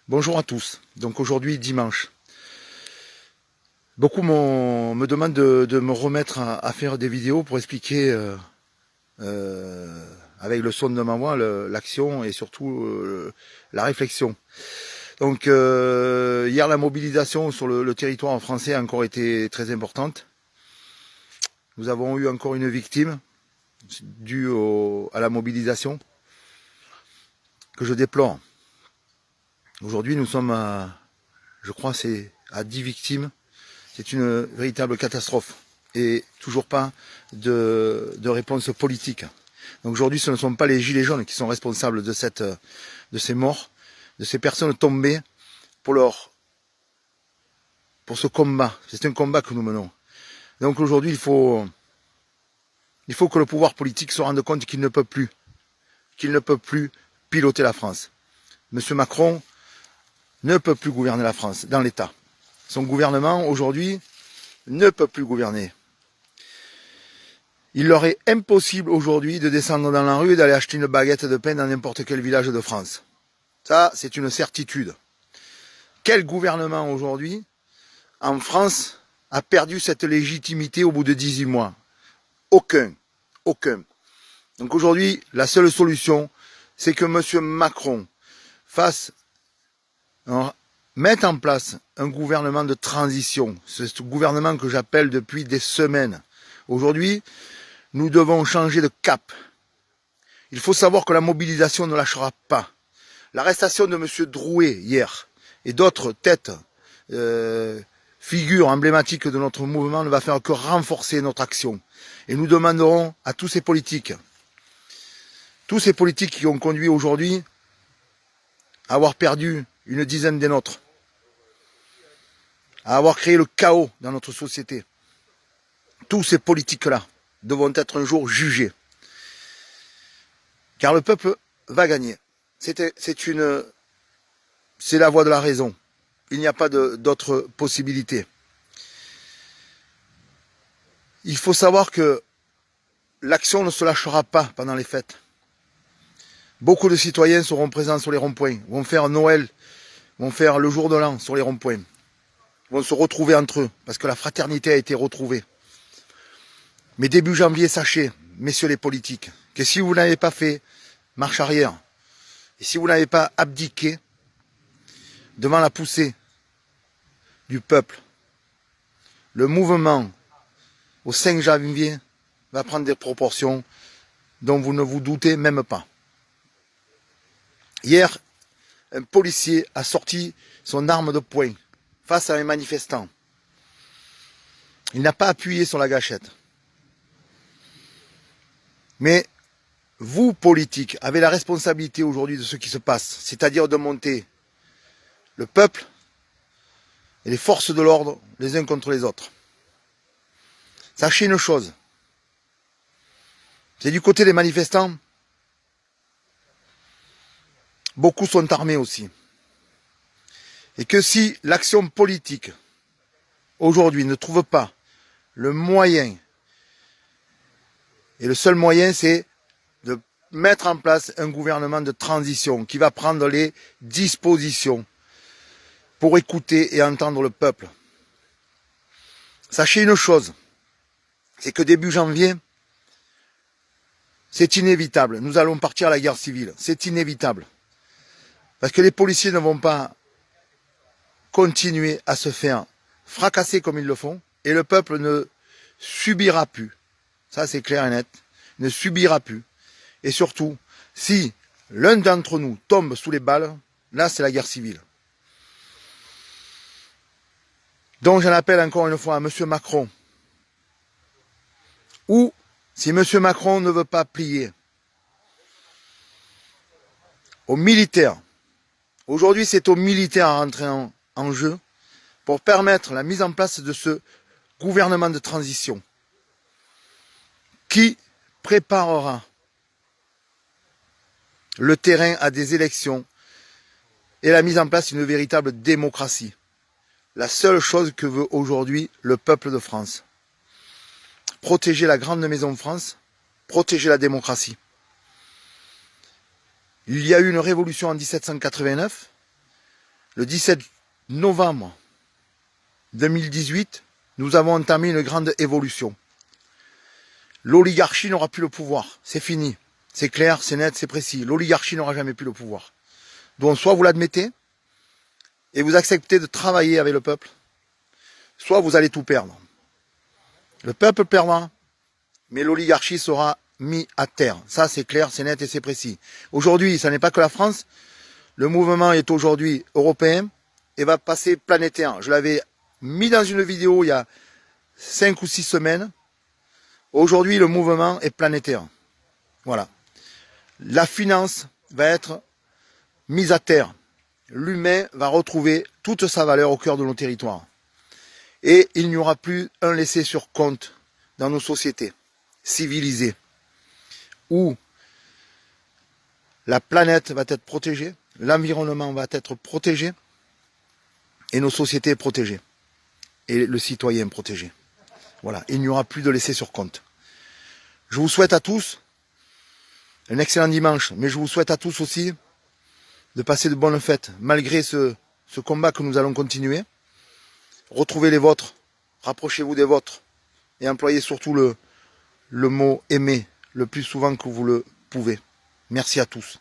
Bonjour à tous. Donc aujourd'hui dimanche. Beaucoup me demandent de me remettre à faire des vidéos pour expliquer avec le son de ma voix l'action et surtout la réflexion. Donc hier la mobilisation sur le territoire français a encore été très importante. Nous avons eu encore une victime due à la mobilisation que je déplore. Aujourd'hui nous sommes je crois c'est à 10 victimes. C'est une véritable catastrophe et toujours pas de réponse politique. Donc aujourd'hui, ce ne sont pas les gilets jaunes qui sont responsables de ces morts, de ces personnes tombées pour ce combat. C'est un combat que nous menons. Donc aujourd'hui, il faut que le pouvoir politique se rende compte qu'il ne peut plus piloter la France. Monsieur Macron ne peut plus gouverner la France dans l'État. Son gouvernement, aujourd'hui, ne peut plus gouverner. Il leur est impossible aujourd'hui de descendre dans la rue et d'aller acheter une baguette de pain dans n'importe quel village de France. Ça, c'est une certitude. Quel gouvernement aujourd'hui, en France, a perdu cette légitimité au bout de 18 mois? Aucun. Aucun. Donc aujourd'hui, la seule solution, c'est que M. Macron mette en place un gouvernement de transition. C'est ce gouvernement que j'appelle depuis des semaines. Aujourd'hui, nous devons changer de cap. Il faut savoir que la mobilisation ne lâchera pas. L'arrestation de M. Drouet hier et d'autres têtes, figures emblématiques de notre mouvement ne va faire que renforcer notre action. Et nous demanderons à tous ces politiques qui ont conduit aujourd'hui à avoir perdu une dizaine des nôtres, à avoir créé le chaos dans notre société. Tous ces politiques-là devront être un jour jugés. Car le peuple va gagner. C'est la voie de la raison. Il n'y a pas d'autre possibilité. Il faut savoir que l'action ne se lâchera pas pendant les fêtes. Beaucoup de citoyens seront présents sur les ronds-points, vont faire Noël, vont faire le jour de l'an sur les ronds-points, vont se retrouver entre eux, parce que la fraternité a été retrouvée. Mais début janvier, sachez, messieurs les politiques, que si vous n'avez pas fait marche arrière, et si vous n'avez pas abdiqué devant la poussée du peuple, le mouvement au 5 janvier va prendre des proportions dont vous ne vous doutez même pas. Hier, un policier a sorti son arme de poing face à un manifestant. Il n'a pas appuyé sur la gâchette. Mais vous, politiques, avez la responsabilité aujourd'hui de ce qui se passe, c'est-à-dire de monter le peuple et les forces de l'ordre les uns contre les autres. Sachez une chose, c'est du côté des manifestants, beaucoup sont armés aussi. Et que si l'action politique, aujourd'hui, ne trouve pas le moyen, et le seul moyen, c'est de mettre en place un gouvernement de transition qui va prendre les dispositions pour écouter et entendre le peuple. Sachez une chose, c'est que début janvier, c'est inévitable. Nous allons partir à la guerre civile. C'est inévitable. Parce que les policiers ne vont pas continuer à se faire fracasser comme ils le font, et le peuple ne subira plus. Ça, c'est clair et net. Ne subira plus. Et surtout, si l'un d'entre nous tombe sous les balles, là, c'est la guerre civile. Donc, j'en appelle encore une fois à M. Macron. Ou, si M. Macron ne veut pas plier, aux militaires. Aujourd'hui, c'est aux militaires à rentrer en jeu pour permettre la mise en place de ce gouvernement de transition qui préparera le terrain à des élections et la mise en place d'une véritable démocratie. La seule chose que veut aujourd'hui le peuple de France. Protéger la grande maison de France, protéger la démocratie. Il y a eu une révolution en 1789. Le 17 novembre 2018, nous avons entamé une grande évolution. L'oligarchie n'aura plus le pouvoir. C'est fini. C'est clair, c'est net, c'est précis. L'oligarchie n'aura jamais plus le pouvoir. Donc soit vous l'admettez et vous acceptez de travailler avec le peuple, soit vous allez tout perdre. Le peuple perdra, mais l'oligarchie sera mise à terre. Ça, c'est clair, c'est net et c'est précis. Aujourd'hui, ça n'est pas que la France. Le mouvement est aujourd'hui européen et va passer planétaire. Je l'avais mis dans une vidéo il y a 5 ou 6 semaines. Aujourd'hui, le mouvement est planétaire. Voilà. La finance va être mise à terre. L'humain va retrouver toute sa valeur au cœur de nos territoires. Et il n'y aura plus un laissé sur compte dans nos sociétés civilisées où la planète va être protégée, l'environnement va être protégé et nos sociétés protégées et le citoyen protégé. Voilà, il n'y aura plus de laisser sur compte. Je vous souhaite à tous un excellent dimanche, mais je vous souhaite à tous aussi de passer de bonnes fêtes, malgré ce combat que nous allons continuer. Retrouvez les vôtres, rapprochez-vous des vôtres, et employez surtout le mot aimer le plus souvent que vous le pouvez. Merci à tous.